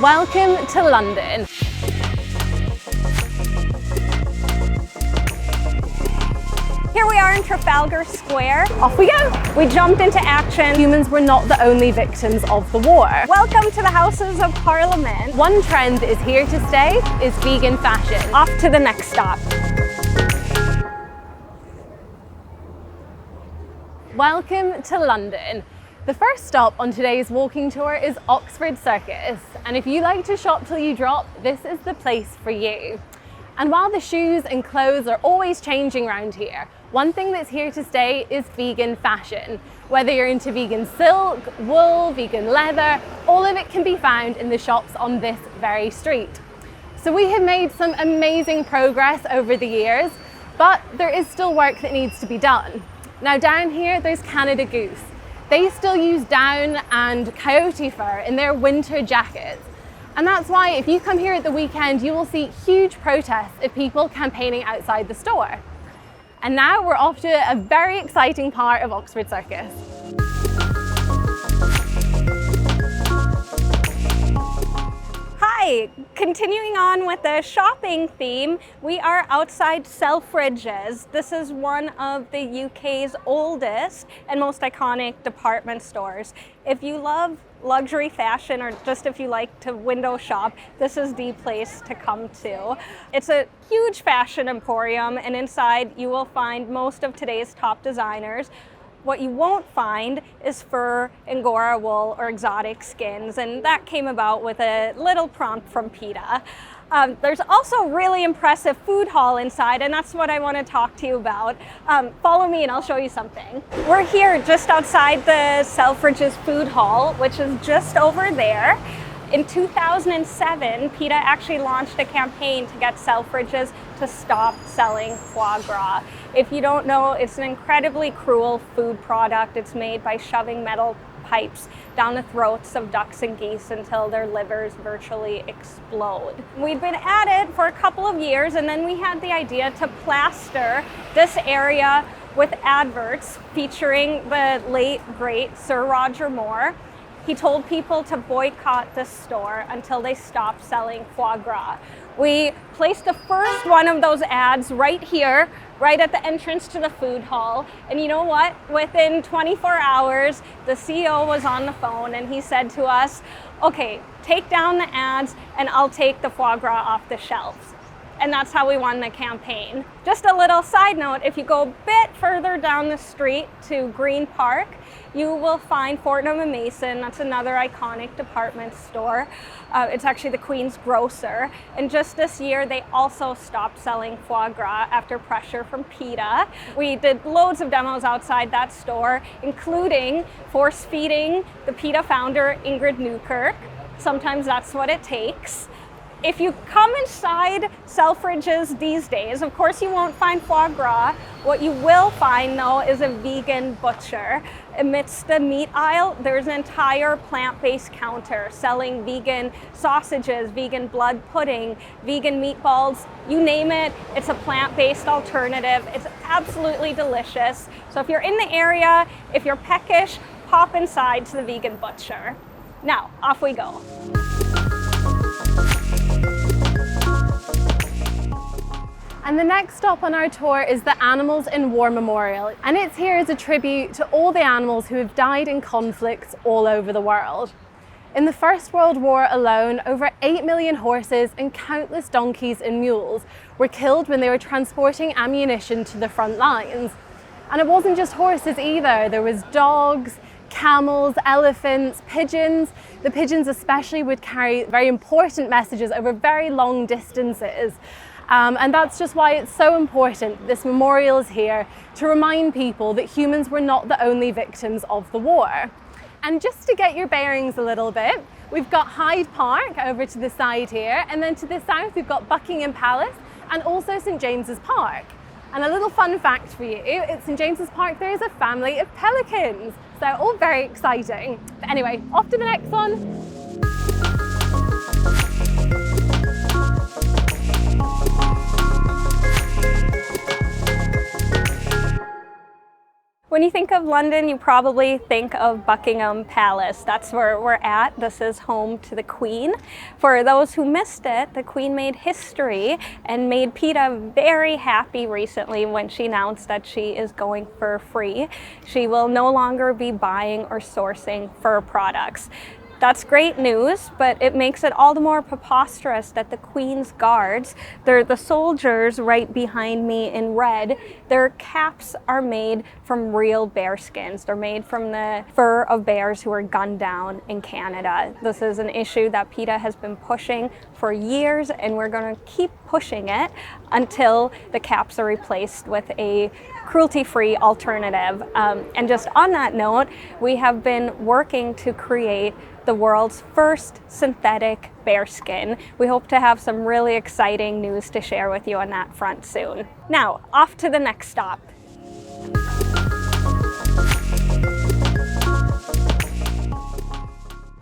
Welcome to London. Here we are in Trafalgar Square. Off we go. We jumped into action. Humans were not the only victims of the war. Welcome to the Houses of Parliament. One trend that is here to stay is vegan fashion. Off to the next stop. Welcome to London. The first stop on today's walking tour is Oxford Circus. And if you like to shop till you drop, this is the place for you. And while the shoes and clothes are always changing around here, one thing that's here to stay is vegan fashion. Whether you're into vegan silk, wool, vegan leather, all of it can be found in the shops on this very street. So we have made some amazing progress over the years, but there is still work that needs to be done. Now down here, there's Canada Goose. They still use down and coyote fur in their winter jackets. And that's why if you come here at the weekend, you will see huge protests of people campaigning outside the store. And now we're off to a very exciting part of Oxford Circus. Hi, continuing on with the shopping theme, we are outside Selfridges. This is one of the UK's oldest and most iconic department stores. If you love luxury fashion or just if you like to window shop, this is the place to come to. It's a huge fashion emporium, and inside you will find most of today's top designers. What you won't find is fur, Angora wool, or exotic skins, and that came about with a little prompt from PETA. There's also a really impressive food hall inside, and that's what I want to talk to you about. Follow me and I'll show you something. We're here just outside the Selfridges food hall, which is just over there. In 2007, PETA actually launched a campaign to get Selfridges to stop selling foie gras. If you don't know, it's an incredibly cruel food product. It's made by shoving metal pipes down the throats of ducks and geese until their livers virtually explode. We'd been at it for a couple of years, and then we had the idea to plaster this area with adverts featuring the late, great Sir Roger Moore. He told people to boycott this store until they stopped selling foie gras. We placed the first one of those ads right here, right at the entrance to the food hall. And you know what? Within 24 hours, the CEO was on the phone and he said to us, okay, take down the ads and I'll take the foie gras off the shelves. And that's how we won the campaign. Just a little side note, if you go a bit further down the street to Green Park, you will find Fortnum & Mason. That's another iconic department store. It's actually the Queen's grocer. And just this year, they also stopped selling foie gras after pressure from PETA. We did loads of demos outside that store, including force feeding the PETA founder, Ingrid Newkirk. Sometimes that's what it takes. If you come inside Selfridges these days, of course you won't find foie gras. What you will find though is a vegan butcher. Amidst the meat aisle, there's an entire plant-based counter selling vegan sausages, vegan blood pudding, vegan meatballs, you name it, it's a plant-based alternative. It's absolutely delicious. So if you're in the area, if you're peckish, pop inside to the vegan butcher. Now, off we go. And the next stop on our tour is the Animals in War Memorial. And it's here as a tribute to all the animals who have died in conflicts all over the world. In the First World War alone, over 8 million horses and countless donkeys and mules were killed when they were transporting ammunition to the front lines. And it wasn't just horses either. There was dogs, camels, elephants, pigeons. The pigeons especially would carry very important messages over very long distances. And that's just why it's so important. This memorial is here to remind people that humans were not the only victims of the war. And just to get your bearings a little bit, we've got Hyde Park over to the side here, and then to the south we've got Buckingham Palace and also St James's Park. And a little fun fact for you, at St James's Park there is a family of pelicans. So all very exciting. But anyway, off to the next one. When you think of London, you probably think of Buckingham Palace. That's where we're at. This is home to the Queen. For those who missed it, the Queen made history and made PETA very happy recently when she announced that she is going fur free. She will no longer be buying or sourcing fur products. That's great news, but it makes it all the more preposterous that the Queen's guards, they're the soldiers right behind me in red, their caps are made from real bear skins. They're made from the fur of bears who were gunned down in Canada. This is an issue that PETA has been pushing for years, and we're going to keep pushing it until the caps are replaced with a cruelty-free alternative. And just on that note, we have been working to create the world's first synthetic bear skin. We hope to have some really exciting news to share with you on that front soon. Now, off to the next stop.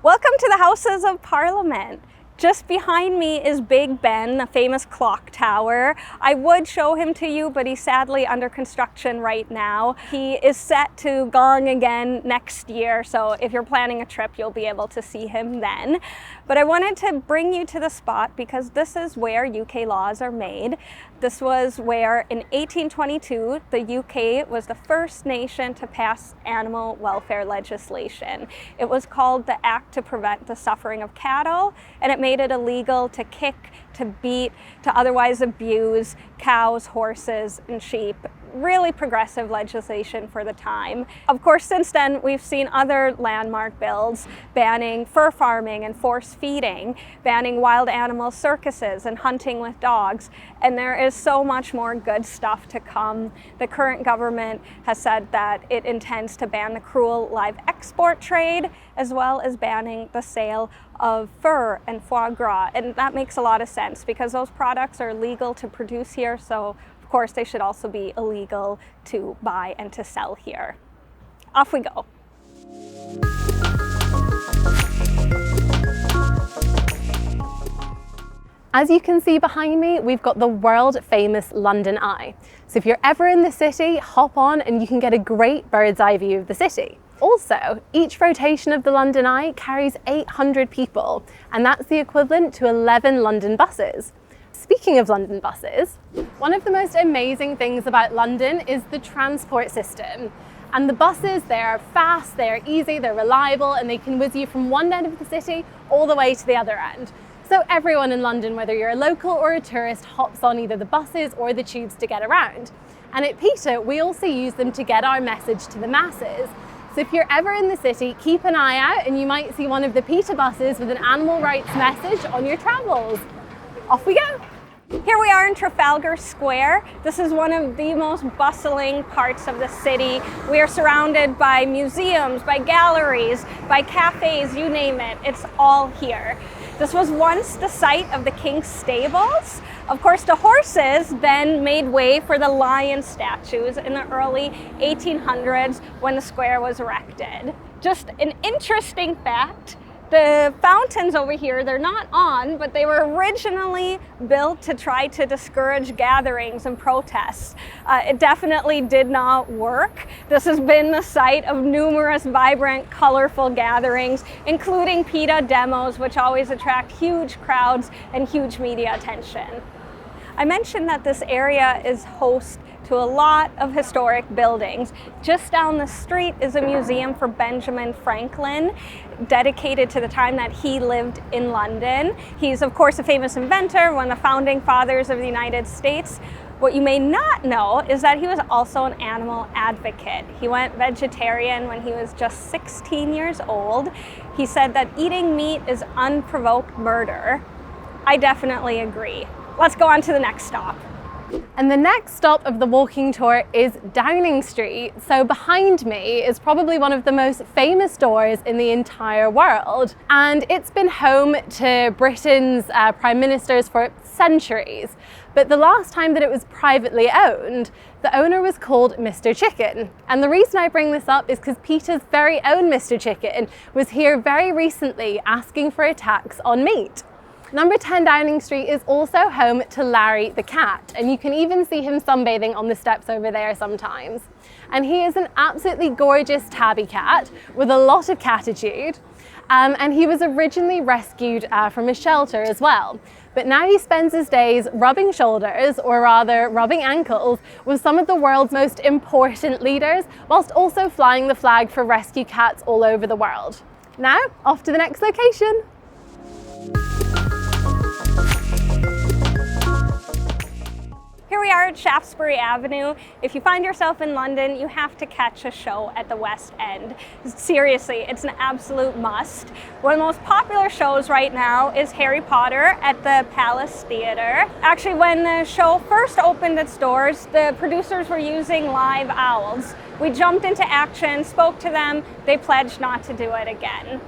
Welcome to the Houses of Parliament. Just behind me is Big Ben, the famous clock tower. I would show him to you, but he's sadly under construction right now. He is set to gong again next year, so if you're planning a trip, you'll be able to see him then. But I wanted to bring you to the spot because this is where UK laws are made. This was where in 1822, the UK was the first nation to pass animal welfare legislation. It was called the Act to Prevent the Suffering of Cattle, and it made it illegal to kick, to beat, to otherwise abuse cows, horses, and sheep. Really progressive legislation for the time. Of course, since then, we've seen other landmark bills banning fur farming and force feeding, banning wild animal circuses and hunting with dogs, and there is so much more good stuff to come. The current government has said that it intends to ban the cruel live export trade, as well as banning the sale of fur and foie gras, and that makes a lot of sense because those products are legal to produce here, so of course they should also be illegal to buy and to sell here. Off we go. As you can see behind me, we've got the world famous London Eye. So if you're ever in the city, hop on and you can get a great bird's eye view of the city. Also, each rotation of the London Eye carries 800 people, and that's the equivalent to 11 London buses. Speaking of London buses, one of the most amazing things about London is the transport system. And the buses, they're fast, they're easy, they're reliable, and they can whiz you from one end of the city all the way to the other end. So everyone in London, whether you're a local or a tourist, hops on either the buses or the tubes to get around. And at PETA, we also use them to get our message to the masses. So if you're ever in the city, keep an eye out and you might see one of the PETA buses with an animal rights message on your travels. Off we go. Here we are in Trafalgar Square. This is one of the most bustling parts of the city. We are surrounded by museums, by galleries, by cafes, you name it. It's all here. This was once the site of the King's stables. Of course, the horses then made way for the lion statues in the early 1800s when the square was erected. Just an interesting fact, the fountains over here, they're not on, but they were originally built to try to discourage gatherings and protests. It definitely did not work. This has been the site of numerous vibrant, colorful gatherings, including PETA demos, which always attract huge crowds and huge media attention. I mentioned that this area is host to a lot of historic buildings. Just down the street is a museum for Benjamin Franklin, dedicated to the time that he lived in London. He's of course a famous inventor, one of the founding fathers of the United States. What you may not know is that he was also an animal advocate. He went vegetarian when he was just 16 years old. He said that eating meat is unprovoked murder. I definitely agree. Let's go on to the next stop. And the next stop of the walking tour is Downing Street. So behind me is probably one of the most famous doors in the entire world. And it's been home to Britain's prime ministers for centuries. But the last time that it was privately owned, the owner was called Mr. Chicken. And the reason I bring this up is because PETA's very own Mr. Chicken was here very recently asking for a tax on meat. Number 10 Downing Street is also home to Larry the cat, and you can even see him sunbathing on the steps over there sometimes. And he is an absolutely gorgeous tabby cat with a lot of catitude. And he was originally rescued from a shelter as well. But now he spends his days rubbing shoulders, or rather rubbing ankles, with some of the world's most important leaders, whilst also flying the flag for rescue cats all over the world. Now, off to the next location. Here we are at Shaftesbury Avenue. If you find yourself in London, you have to catch a show at the West End. Seriously, it's an absolute must. One of the most popular shows right now is Harry Potter at the Palace Theatre. Actually, when the show first opened its doors, the producers were using live owls. We jumped into action, spoke to them, they pledged not to do it again.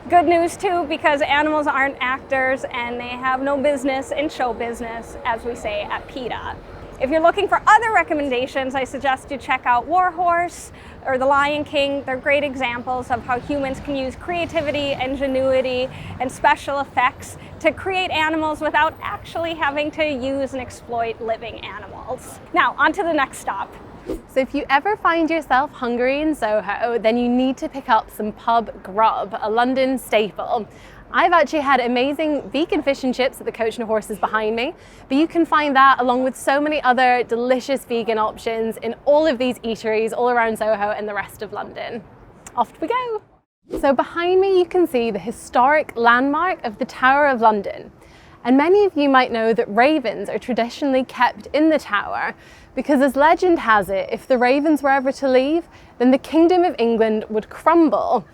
Good news too, because animals aren't actors and they have no business in show business, as we say at PETA. If you're looking for other recommendations, I suggest you check out War Horse or The Lion King. They're great examples of how humans can use creativity, ingenuity, and special effects to create animals without actually having to use and exploit living animals. Now, on to the next stop. So if you ever find yourself hungry in Soho, then you need to pick up some pub grub, a London staple. I've actually had amazing vegan fish and chips at the Coach and Horses behind me, but you can find that along with so many other delicious vegan options in all of these eateries all around Soho and the rest of London. Off we go. So behind me you can see the historic landmark of the Tower of London. And many of you might know that ravens are traditionally kept in the tower because, as legend has it, if the ravens were ever to leave, then the Kingdom of England would crumble.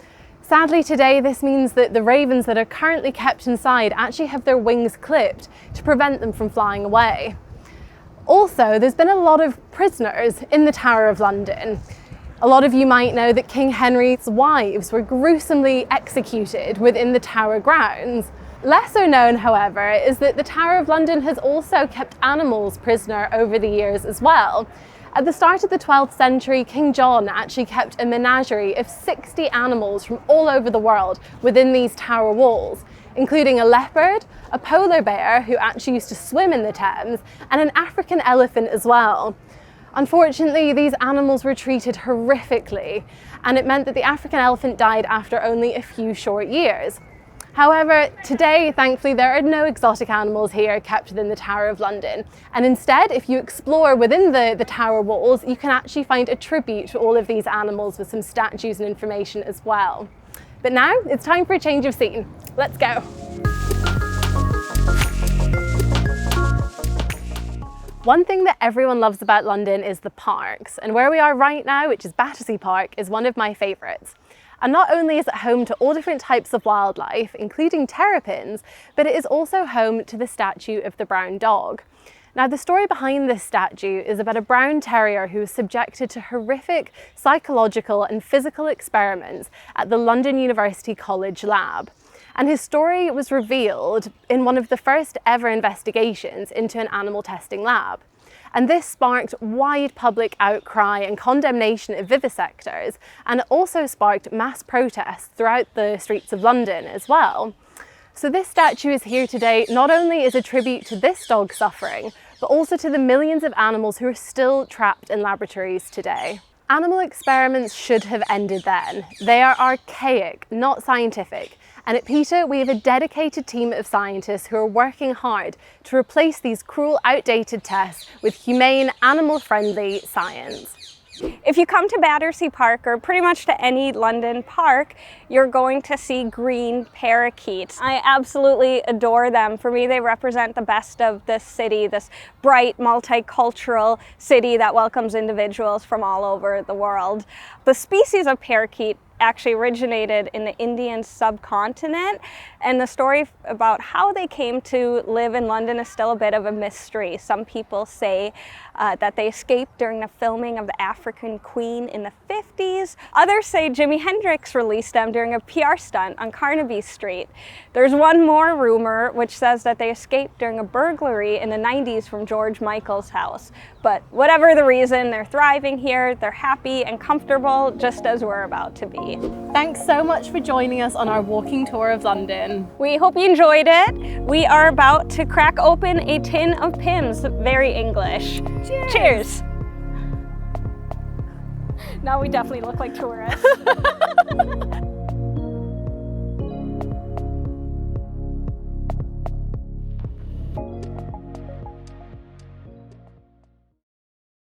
Sadly today, this means that the ravens that are currently kept inside actually have their wings clipped to prevent them from flying away. Also, there's been a lot of prisoners in the Tower of London. A lot of you might know that King Henry's wives were gruesomely executed within the Tower grounds. Lesser known, however, is that the Tower of London has also kept animals prisoner over the years as well. At the start of the 12th century, King John actually kept a menagerie of 60 animals from all over the world within these tower walls, including a leopard, a polar bear who actually used to swim in the Thames, and an African elephant as well. Unfortunately, these animals were treated horrifically, and it meant that the African elephant died after only a few short years. However, today, thankfully, there are no exotic animals here kept within the Tower of London. And instead, if you explore within the tower walls, you can actually find a tribute to all of these animals with some statues and information as well. But now it's time for a change of scene. Let's go. One thing that everyone loves about London is the parks. And where we are right now, which is Battersea Park, is one of my favourites. And not only is it home to all different types of wildlife, including terrapins, but it is also home to the statue of the brown dog. Now, the story behind this statue is about a brown terrier who was subjected to horrific psychological and physical experiments at the London University College lab. And his story was revealed in one of the first ever investigations into an animal testing lab. And this sparked wide public outcry and condemnation of vivisectors, and it also sparked mass protests throughout the streets of London as well. So this statue is here today not only as a tribute to this dog's suffering, but also to the millions of animals who are still trapped in laboratories today. Animal experiments should have ended then. They are archaic, not scientific. And at PETA, we have a dedicated team of scientists who are working hard to replace these cruel, outdated tests with humane, animal-friendly science. If you come to Battersea Park, or pretty much to any London park, you're going to see green parakeets. I absolutely adore them. For me, they represent the best of this city, this bright, multicultural city that welcomes individuals from all over the world. The species of parakeet actually originated in the Indian subcontinent, and the story about how they came to live in London is still a bit of a mystery. Some people say that they escaped during the filming of The African Queen in the 50s. Others say Jimi Hendrix released them during a PR stunt on Carnaby Street. There's one more rumor which says that they escaped during a burglary in the 90s from George Michael's house. But whatever the reason, they're thriving here, they're happy and comfortable, just as we're about to be. Absolutely. Thanks so much for joining us on our walking tour of London. We hope you enjoyed it. We are about to crack open a tin of Pimm's. Very English. Cheers! Cheers. Now we definitely look like tourists.